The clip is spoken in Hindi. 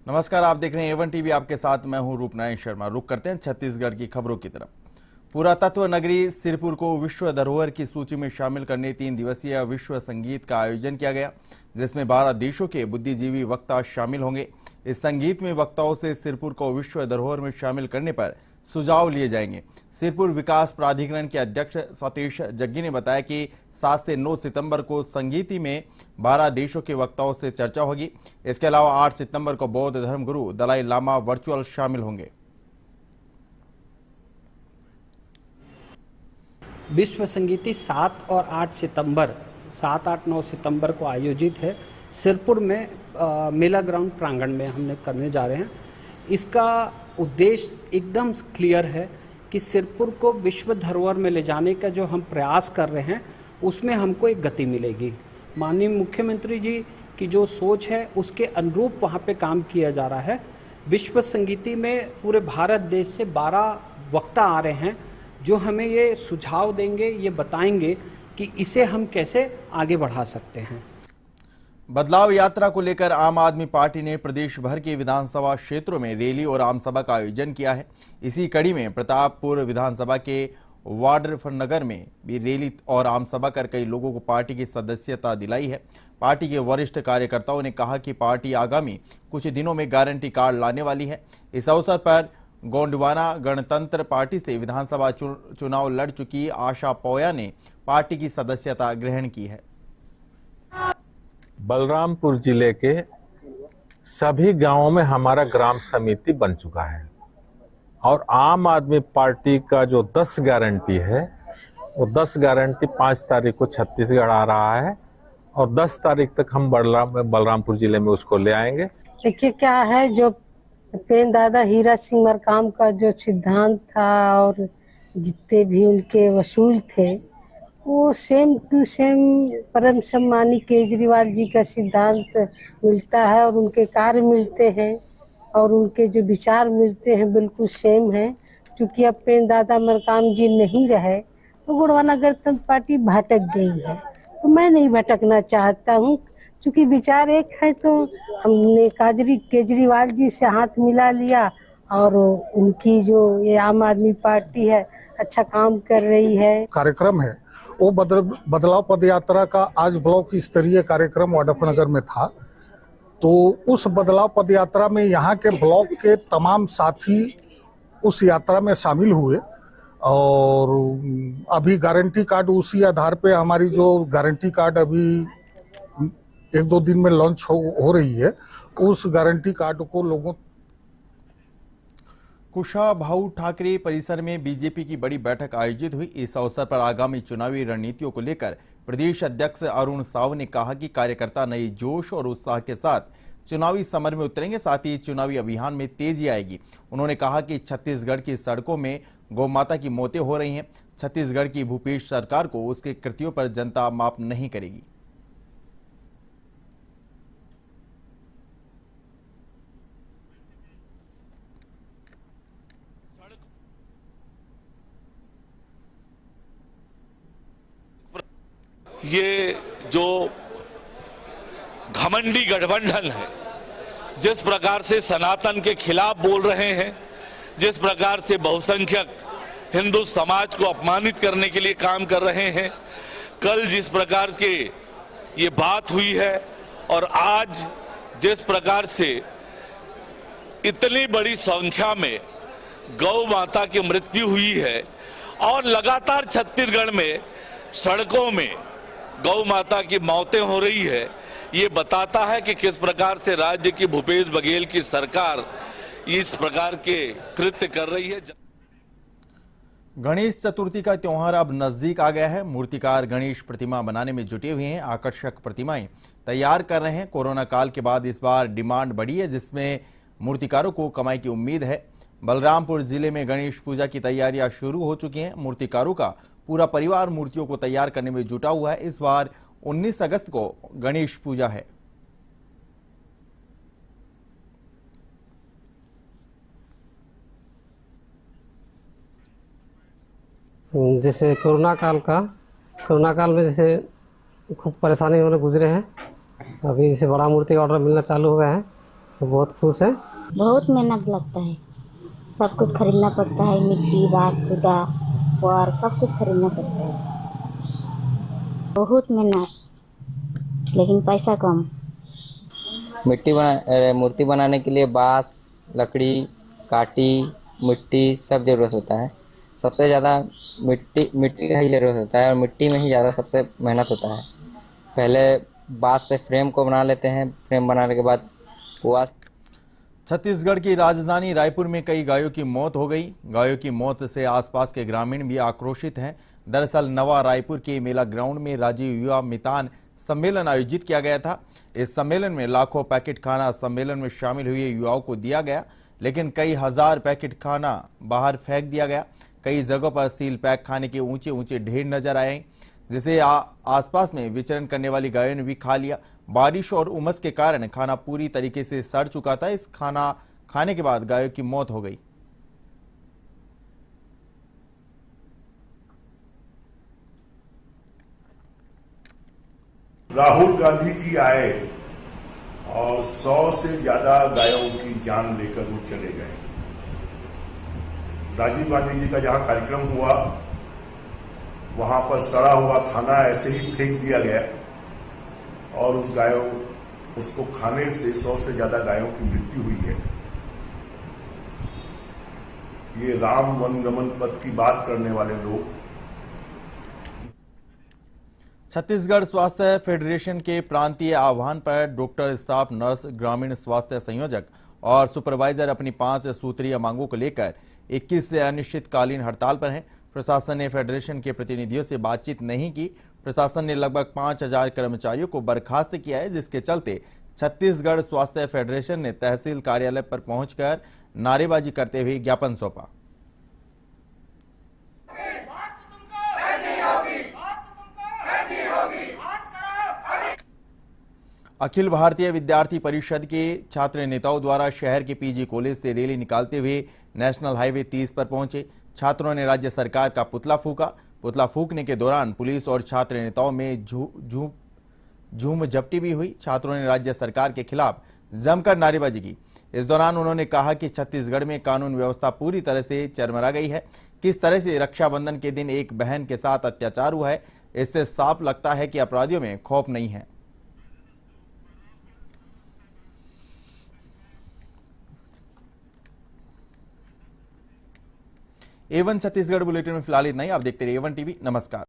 नमस्कार, आप देख रहे हैं A1 टीवी। आपके साथ मैं हूं रूपनारायण शर्मा। रुक करते हैं छत्तीसगढ़ की खबरों की तरफ। पुरातत्व नगरी सिरपुर को विश्व धरोहर की सूची में शामिल करने 3 दिवसीय विश्व संगीत का आयोजन किया गया, जिसमें 12 देशों के बुद्धिजीवी वक्ता शामिल होंगे। इस संगीत में वक्ताओं से सिरपुर को विश्व धरोहर में शामिल करने पर सुझाव लिए जाएंगे। सिरपुर विकास प्राधिकरण के अध्यक्ष सतीश जग्गी ने बताया कि 7 से 9 सितंबर को संगीति में 12 देशों के वक्ताओं से चर्चा होगी। इसके अलावा 8 सितंबर को बौद्ध धर्मगुरु दलाई लामा वर्चुअल शामिल होंगे। विश्व संगीति 7 और 8 सितंबर 7, 8, 9 सितंबर को आयोजित है। सिरपुर में मेला ग्राउंड प्रांगण में हमने करने जा रहे हैं। इसका उद्देश्य एकदम क्लियर है कि सिरपुर को विश्व धरोहर में ले जाने का जो हम प्रयास कर रहे हैं उसमें हमको एक गति मिलेगी। माननीय मुख्यमंत्री जी की जो सोच है उसके अनुरूप वहाँ पे काम किया जा रहा है। विश्व संगीति में पूरे भारत देश से 12 वक्ता आ रहे हैं जो हमें ये सुझाव देंगे, ये बताएंगे कि इसे हम कैसे आगे बढ़ा सकते हैं। बदलाव यात्रा को लेकर आम आदमी पार्टी ने प्रदेश भर के विधानसभा क्षेत्रों में रैली और आमसभा का आयोजन किया है। इसी कड़ी में प्रतापपुर विधानसभा के वाड्रफनगर में भी रैली और आमसभा कर कई लोगों को पार्टी की सदस्यता दिलाई है। पार्टी के वरिष्ठ कार्यकर्ताओं ने कहा कि पार्टी आगामी कुछ दिनों में गारंटी कार्ड लाने वाली है। इस अवसर पर गोंडवाना गणतंत्र पार्टी से विधानसभा चुनाव लड़ चुकी आशा पौया ने पार्टी की सदस्यता ग्रहण की है। बलरामपुर जिले के सभी गांवों में हमारा ग्राम समिति बन चुका है और आम आदमी पार्टी का जो 10 गारंटी है वो 10 गारंटी 5 तारीख को छत्तीसगढ़ आ रहा है और 10 तारीख तक हम बलरामपुर जिले में उसको ले आएंगे। देखिए क्या है, जो पेन दादा हीरा सिंह मरकाम का जो सिद्धांत था और जितने भी उनके वसूल थे वो सेम टू सेम परम सम्मानी केजरीवाल जी का सिद्धांत मिलता है और उनके कार्य मिलते हैं और उनके जो विचार मिलते हैं बिल्कुल सेम है। क्योंकि अब पेन दादा मरकाम जी नहीं रहे तो गोंडवाना गणतंत्र पार्टी भटक गई है। तो मैं नहीं भटकना चाहता हूँ, क्योंकि विचार एक है। तो हमने केजरीवाल जी से हाथ मिला लिया और उनकी जो ये आम आदमी पार्टी है अच्छा काम कर रही है। कार्यक्रम है वो बदलाव पदयात्रा का आज ब्लॉक स्तरीय कार्यक्रम वाड्रफनगर में था। तो उस बदलाव पदयात्रा में यहाँ के ब्लॉक के तमाम साथी उस यात्रा में शामिल हुए और अभी गारंटी कार्ड उसी आधार पे हमारी जो गारंटी कार्ड अभी 1-2 दिन में लॉन्च हो रही है, उस गारंटी कार्ड को लोगों कुशाभाऊ ठाकरे परिसर में बीजेपी की बड़ी बैठक आयोजित हुई। इस अवसर पर आगामी चुनावी रणनीतियों को लेकर प्रदेश अध्यक्ष अरुण साव ने कहा कि कार्यकर्ता नए जोश और उत्साह के साथ चुनावी समर में उतरेंगे, साथ ही चुनावी अभियान में तेजी आएगी। उन्होंने कहा कि छत्तीसगढ़ की सड़कों में गौ माता की मौतें हो रही हैं। छत्तीसगढ़ की भूपेश सरकार को उसके कृत्यों पर जनता माफ नहीं करेगी। ये जो घमंडी गठबंधन है, जिस प्रकार से सनातन के खिलाफ बोल रहे हैं, जिस प्रकार से बहुसंख्यक हिंदू समाज को अपमानित करने के लिए काम कर रहे हैं, कल जिस प्रकार के ये बात हुई है और आज जिस प्रकार से इतनी बड़ी संख्या में गौ माता की मृत्यु हुई है और लगातार छत्तीसगढ़ में सड़कों में गौ माता की मौतें हो रही है, ये बताता है कि किस प्रकार से राज्य की भूपेश बघेल की सरकार इस प्रकार के कृत्य कर रही है। गणेश चतुर्थी का त्योहार अब नजदीक आ गया है। मूर्तिकार गणेश प्रतिमा बनाने में जुटे हुए हैं, आकर्षक प्रतिमाएं तैयार कर रहे हैं। कोरोना काल के बाद इस बार डिमांड बढ़ी है, जिसमें मूर्तिकारों को कमाई की उम्मीद है। बलरामपुर जिले में गणेश पूजा की तैयारियां शुरू हो चुकी हैं। मूर्तिकारों का पूरा परिवार मूर्तियों को तैयार करने में जुटा हुआ है। इस बार 19 अगस्त को गणेश पूजा है। जैसे कोरोना काल में जैसे खूब परेशानी होने गुजरे हैं। अभी जैसे बड़ा मूर्ति का ऑर्डर मिलना चालू हो गया है तो बहुत खुश है। बहुत मेहनत लगता है, सब कुछ खरीदना पड़ता है, मिट्टी बांस कूटा पुआर सब कुछ खरीदना पड़ता है। बहुत मेहनत, लेकिन पैसा कम। मूर्ति बनाने के लिए बांस, लकड़ी, काटी, मिट्टी सब जरूरत होता है। सबसे ज़्यादा मिट्टी का ही जरूरत होता है और मिट्टी में ही ज़्यादा सबसे मेहनत होता है। पहले बांस से फ्रेम को बना लेते हैं, फ्रेम बनाने के बाद पुआल। छत्तीसगढ़ की राजधानी रायपुर में कई गायों की मौत हो गई। गायों की मौत से आसपास के ग्रामीण भी आक्रोशित हैं। दरअसल नवा रायपुर के मेला ग्राउंड में राजीव युवा मितान सम्मेलन आयोजित किया गया था। इस सम्मेलन में लाखों पैकेट खाना सम्मेलन में शामिल हुए युवाओं को दिया गया, लेकिन कई हजार पैकेट खाना बाहर फेंक दिया गया। कई जगहों पर सील पैक खाने के ऊंचे ऊंचे ढेर नजर आए, जिसे आसपास में विचरण करने वाली गायों ने भी खा लिया। बारिश और उमस के कारण खाना पूरी तरीके से सड़ चुका था। इस खाना खाने के बाद गायों की मौत हो गई। राहुल गांधी की आए और 100 से ज्यादा गायों की जान लेकर वो चले गए। राजीव गांधी जी का जहां कार्यक्रम हुआ वहां पर सड़ा हुआ खाना ऐसे ही फेंक दिया गया और उसको खाने से 100 से ज्यादा गायों की मृत्यु हुई है। ये राम वनगमन पथ की बात करने वाले लोग। छत्तीसगढ़ स्वास्थ्य फेडरेशन के प्रांतीय आह्वान पर डॉक्टर, स्टाफ नर्स, ग्रामीण स्वास्थ्य संयोजक और सुपरवाइजर अपनी 5 सूत्रीय मांगों को लेकर 21 से अनिश्चितकालीन हड़ताल पर हैं। प्रशासन ने फेडरेशन के प्रतिनिधियों से बातचीत नहीं की। प्रशासन ने लगभग 5000 कर्मचारियों को बर्खास्त किया है, जिसके चलते छत्तीसगढ़ स्वास्थ्य फेडरेशन ने तहसील कार्यालय पर पहुंचकर नारेबाजी करते हुए ज्ञापन सौंपा। अखिल भारतीय विद्यार्थी परिषद के छात्र नेताओं द्वारा शहर के पीजी कॉलेज से रैली निकालते हुए नेशनल हाईवे 30 पर पहुंचे। छात्रों ने राज्य सरकार का पुतला फूंका। पुतला फूंकने के दौरान पुलिस और छात्र नेताओं में झूम झपटी भी हुई। छात्रों ने राज्य सरकार के खिलाफ जमकर नारेबाजी की। इस दौरान उन्होंने कहा कि छत्तीसगढ़ में कानून व्यवस्था पूरी तरह से चरमरा गई है। किस तरह से रक्षाबंधन के दिन एक बहन के साथ अत्याचार हुआ है, इससे साफ लगता है कि अपराधियों में खौफ नहीं है। A1 छत्तीसगढ़ बुलेटिन में फिलहाल इतना ही। आप देखते रहिए A1 टीवी। नमस्कार।